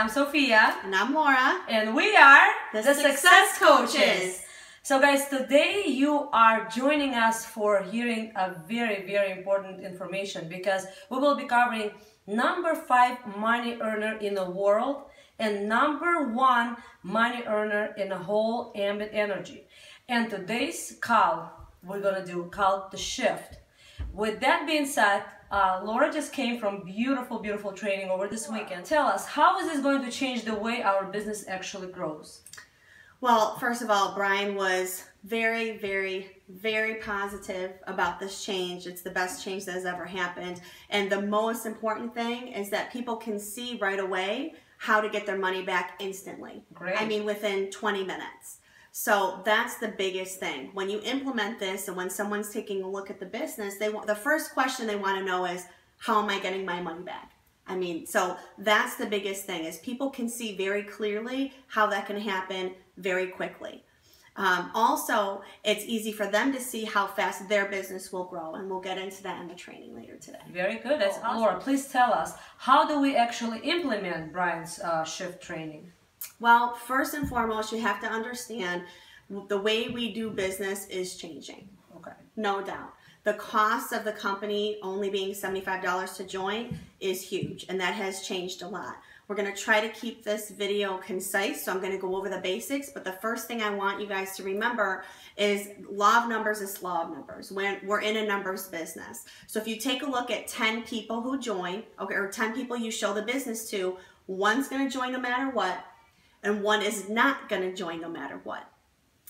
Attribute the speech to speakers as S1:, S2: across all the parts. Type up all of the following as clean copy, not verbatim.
S1: I'm Sophia.
S2: And I'm Laura.
S1: And we are
S2: the Success Coaches.
S1: So guys, today you are joining us for hearing a very important information, because we will be covering number 5 money earner in the world and number 1 money earner in the whole Ambit energy. And today's call, we're gonna do called the shift. With that being said, Laura just came from beautiful training over this weekend. Tell us, how is this going to change the way our business actually grows?
S2: Well, first of all, Brian was very positive about this change. It's the best change that has ever happened. And the most important thing is that people can see right away how to get their money back instantly.
S1: Great.
S2: I mean, within 20 minutes. So that's the biggest thing. When you implement this and when someone's taking a look at the business, the first question they want to know is, how am I getting my money back? I mean, so that's the biggest thing, is people can see very clearly how that can happen very quickly. Also, it's easy for them to see how fast their business will grow, and we'll get into that in the training later today.
S1: Very good. That's awesome. Laura, please tell us, how do we actually implement Brian's shift training?
S2: Well, first and foremost, you have to understand the way we do business is changing.
S1: Okay.
S2: No doubt. The cost of the company only being $75 to join is huge, and that has changed a lot. We're going to try to keep this video concise, so I'm going to go over the basics, but the first thing I want you guys to remember is law of numbers is law of numbers. We're in a numbers business. So if you take a look at 10 people who join, okay, or 10 people you show the business to, one's going to join no matter what, and one is not going to join no matter what.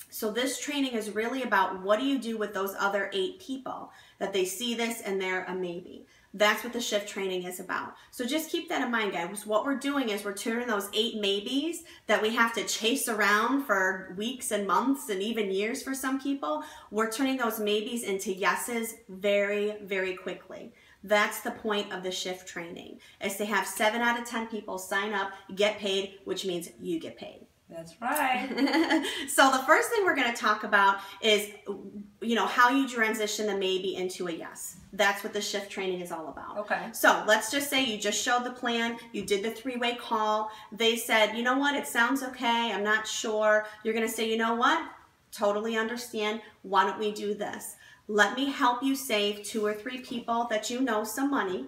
S2: So this training is really about, what do you do with those other 8 people that they see this and they're a maybe. That's what the shift training is about. So just keep that in mind, guys. What we're doing is we're turning those 8 maybes that we have to chase around for weeks and months and even years for some people, we're turning those maybes into yeses very quickly. That's the point of the shift training, is to have 7 out of 10 people sign up, get paid, which means you get paid.
S1: That's right.
S2: So the first thing we're going to talk about is, how you transition the maybe into a yes. That's what the shift training is all about.
S1: Okay.
S2: So let's just say you just showed the plan, you did the 3-way call, they said, you know what, it sounds okay, I'm not sure. You're going to say, you know what, totally understand, why don't we do this? Let me help you save 2 or 3 people that you know some money.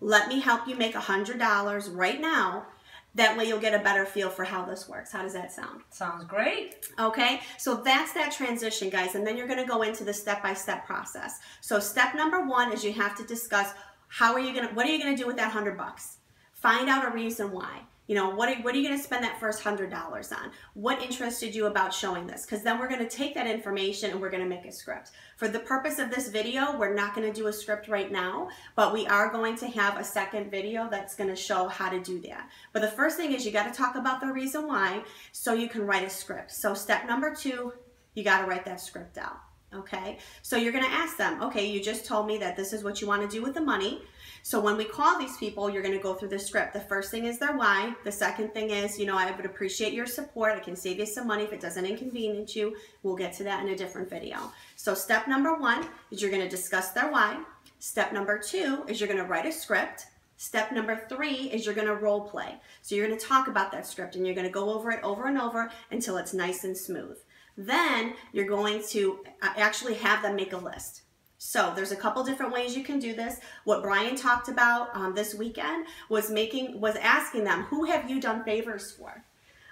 S2: Let me help you make $100 right now. That way you'll get a better feel for how this works. How does that sound?
S1: Sounds great.
S2: Okay, so that's that transition, guys, and then you're going to go into the step-by-step process. So step number 1 is you have to discuss what are you going to do with that $100? Find out a reason why. What are you going to spend that first $100 on? What interested you about showing this? Because then we're going to take that information and we're going to make a script. For the purpose of this video, we're not going to do a script right now, but we are going to have a second video that's going to show how to do that. But the first thing is you got to talk about the reason why so you can write a script. So step number 2, you got to write that script out. Okay, so you're going to ask them, okay, you just told me that this is what you want to do with the money. So when we call these people, you're going to go through the script. The first thing is their why. The second thing is, I would appreciate your support. I can save you some money if it doesn't inconvenience you. We'll get to that in a different video. So step number 1 is you're going to discuss their why. Step number 2 is you're going to write a script. Step number 3 is you're going to role play. So you're going to talk about that script and you're going to go over it over and over until it's nice and smooth. Then you're going to actually have them make a list. So there's a couple different ways you can do this. What Brian talked about this weekend was asking them, who have you done favors for?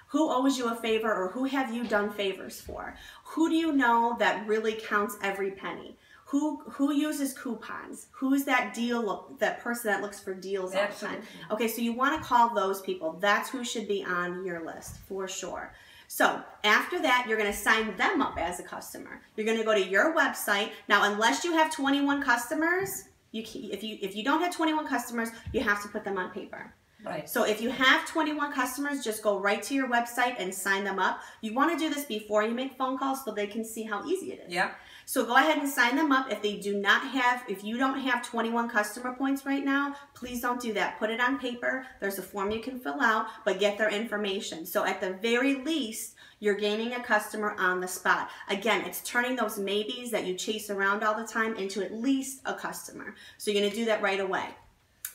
S2: Who owes you a favor, or who have you done favors for? Who do you know that really counts every penny? Who uses coupons? Who's that person that looks for deals all the time? Okay, so you want to call those people. That's who should be on your list for sure. So after that, you're going to sign them up as a customer. You're going to go to your website. Now, unless you have 21 customers, if you don't have 21 customers, you have to put them on paper.
S1: Right.
S2: So if you have 21 customers, just go right to your website and sign them up. You want to do this before you make phone calls so they can see how easy it is.
S1: Yeah.
S2: So go ahead and sign them up. If you don't have 21 customer points right now, please don't do that. Put it on paper. There's a form you can fill out, but get their information. So at the very least, you're gaining a customer on the spot. Again, it's turning those maybes that you chase around all the time into at least a customer. So you're going to do that right away.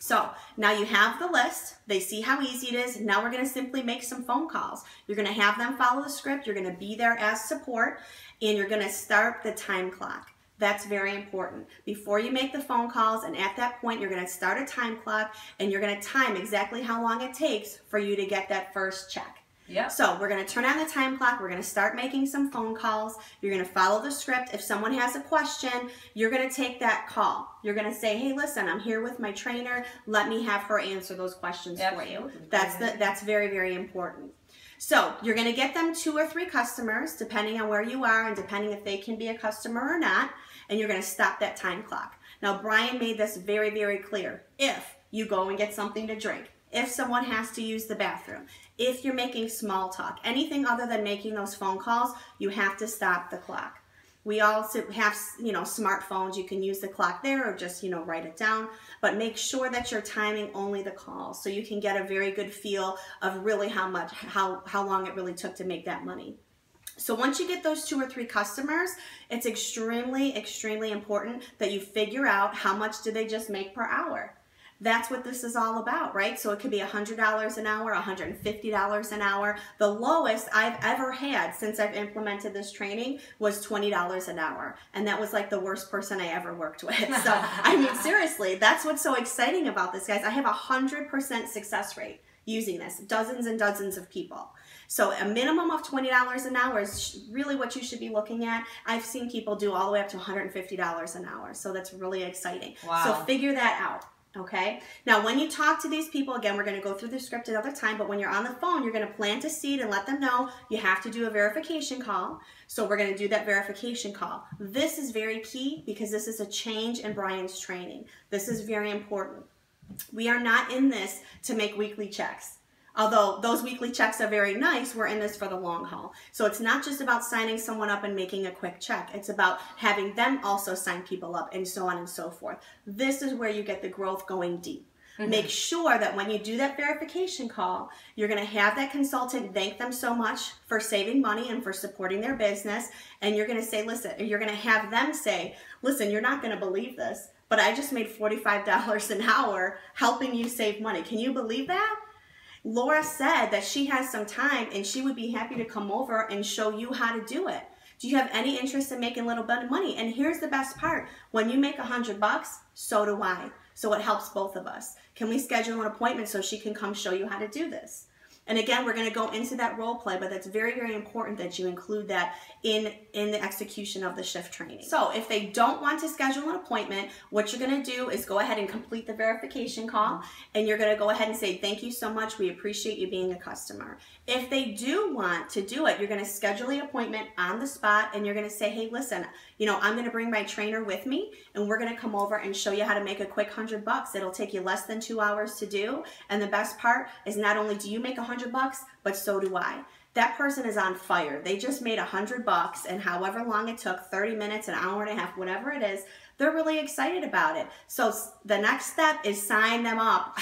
S2: So now you have the list. They see how easy it is. Now we're going to simply make some phone calls. You're going to have them follow the script. You're going to be there as support, and you're going to start the time clock. That's very important. Before you make the phone calls, and at that point, you're going to start a time clock, and you're going to time exactly how long it takes for you to get that first check.
S1: Yeah.
S2: So we're going to turn on the time clock. We're going to start making some phone calls. You're going to follow the script. If someone has a question, you're going to take that call. You're going to say, hey, listen, I'm here with my trainer. Let me have her answer those questions for you. That's very, very important. So you're going to get them 2 or 3 customers, depending on where you are and depending if they can be a customer or not. And you're going to stop that time clock. Now, Brian made this very, very clear. If you go and get something to drink, if someone has to use the bathroom, if you're making small talk, anything other than making those phone calls, you have to stop the clock. We also have, smartphones. You can use the clock there or just, write it down. But make sure that you're timing only the calls so you can get a very good feel of really how long it really took to make that money. So once you get those 2 or 3 customers, it's extremely, extremely important that you figure out how much did they just make per hour. That's what this is all about, right? So it could be $100 an hour, $150 an hour. The lowest I've ever had since I've implemented this training was $20 an hour. And that was like the worst person I ever worked with. So, I mean, seriously, that's what's so exciting about this, guys. I have 100% success rate using this, dozens and dozens of people. So a minimum of $20 an hour is really what you should be looking at. I've seen people do all the way up to $150 an hour. So that's really exciting.
S1: Wow.
S2: So figure that out. Okay. Now, when you talk to these people, again, we're going to go through the script another time, but when you're on the phone, you're going to plant a seed and let them know you have to do a verification call. So we're going to do that verification call. This is very key because this is a change in Brian's training. This is very important. We are not in this to make weekly checks. Although those weekly checks are very nice, we're in this for the long haul. So it's not just about signing someone up and making a quick check. It's about having them also sign people up and so on and so forth. This is where you get the growth going deep. Mm-hmm. Make sure that when you do that verification call, you're going to have that consultant thank them so much for saving money and for supporting their business. And you're going to say, listen, you're going to have them say, listen, you're not going to believe this, but I just made $45 an hour helping you save money. Can you believe that? Laura said that she has some time and she would be happy to come over and show you how to do it. Do you have any interest in making a little bit of money? And here's the best part. When you make $100, so do I. So it helps both of us. Can we schedule an appointment so she can come show you how to do this? And again, we're going to go into that role play, but that's very, very important that you include that in the execution of the shift training. So if they don't want to schedule an appointment, what you're going to do is go ahead and complete the verification call, and you're going to go ahead and say, thank you so much. We appreciate you being a customer. If they do want to do it, you're going to schedule the appointment on the spot, and you're going to say, hey, listen, I'm going to bring my trainer with me, and we're going to come over and show you how to make a quick $100. It'll take you less than 2 hours to do. And the best part is not only do you make $100, but so do I. That person is on fire. They just made $100, and however long it took, 30 minutes, an hour and a half, whatever it is, they're really excited about it. So the next step is sign them up.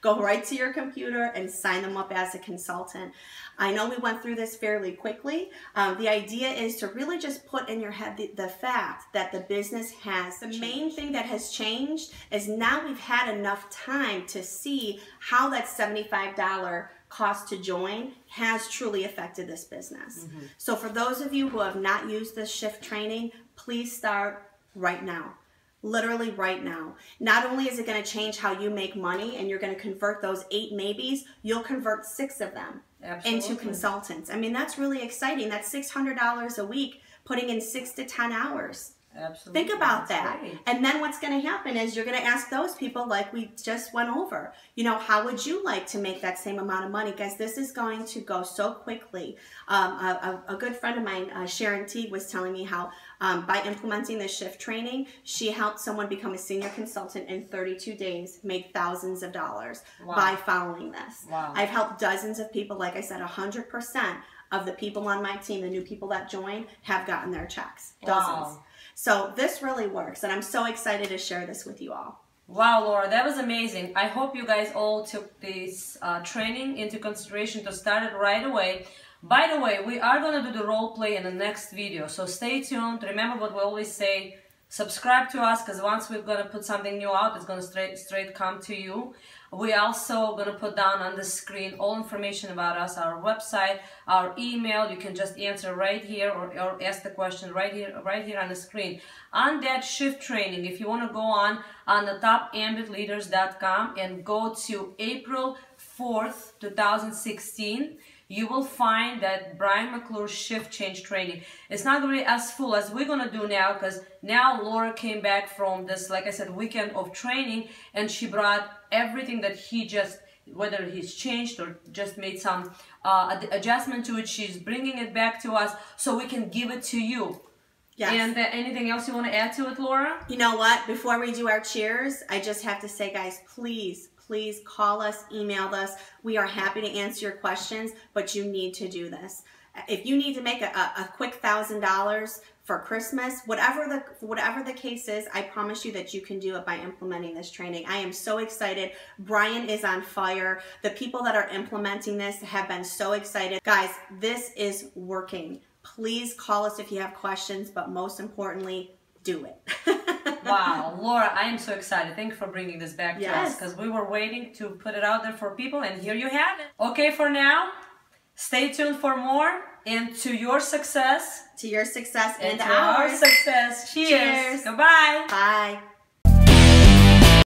S2: Go right to your computer and sign them up as a consultant. I know we went through this fairly quickly. The idea is to really just put in your head the fact that the business has changed. The main thing that has changed is now we've had enough time to see how that $75 cost to join has truly affected this business. Mm-hmm. So for those of you who have not used this shift training, please start right now. Literally right now. Not only is it going to change how you make money and you're going to convert those 8 maybes, you'll convert 6 of them into consultants. I mean, that's really exciting. That's $600 a week, putting in 6 to 10 hours. Absolutely. Think about that. Great. And then what's going to happen is you're going to ask those people like we just went over, how would you like to make that same amount of money? Guys, this is going to go so quickly. A good friend of mine, Sharon Teague, was telling me how by implementing this shift training, she helped someone become a senior consultant in 32 days, make thousands of dollars by following this. Wow. I've helped dozens of people. Like I said, 100% of the people on my team, the new people that joined, have gotten their checks. Dozens. Wow. So this really works, and I'm so excited to share this with you all.
S1: Wow, Laura, that was amazing. I hope you guys all took this training into consideration to start it right away. By the way, we are going to do the role play in the next video, so stay tuned. Remember what we always say, Subscribe to us, because once we're going to put something new out, it's going to straight come to you. We also going to put down on the screen all information about us, our website, our email. You can just answer right here, or ask the question right here on the screen. On that shift training, if you want to go on the topambitleaders.com and go to April 4th, 2016, you will find that Brian McClure's shift change training. It's not going to be as full as we're going to do now, because now Laura came back from this, like I said, weekend of training, and she brought everything that he just, whether he's changed or just made some adjustment to it, she's bringing it back to us so we can give it to you. Yes. And anything else you want to add to it, Laura?
S2: You know what? Before we do our cheers, I just have to say, guys, please call us, email us. We are happy to answer your questions, but you need to do this. If you need to make a quick $1,000 for Christmas, whatever the case is, I promise you that you can do it by implementing this training. I am so excited. Brian is on fire. The people that are implementing this have been so excited. Guys, this is working. Please call us if you have questions, but most importantly, do it.
S1: Wow, Laura, I am so excited. Thank you for bringing this back to us, because we were waiting to put it out there for people, and here you have it. Okay, for now, stay tuned for more, and to your success.
S2: To your success
S1: and to our success. Cheers.
S2: Cheers.
S1: Goodbye.
S2: Bye.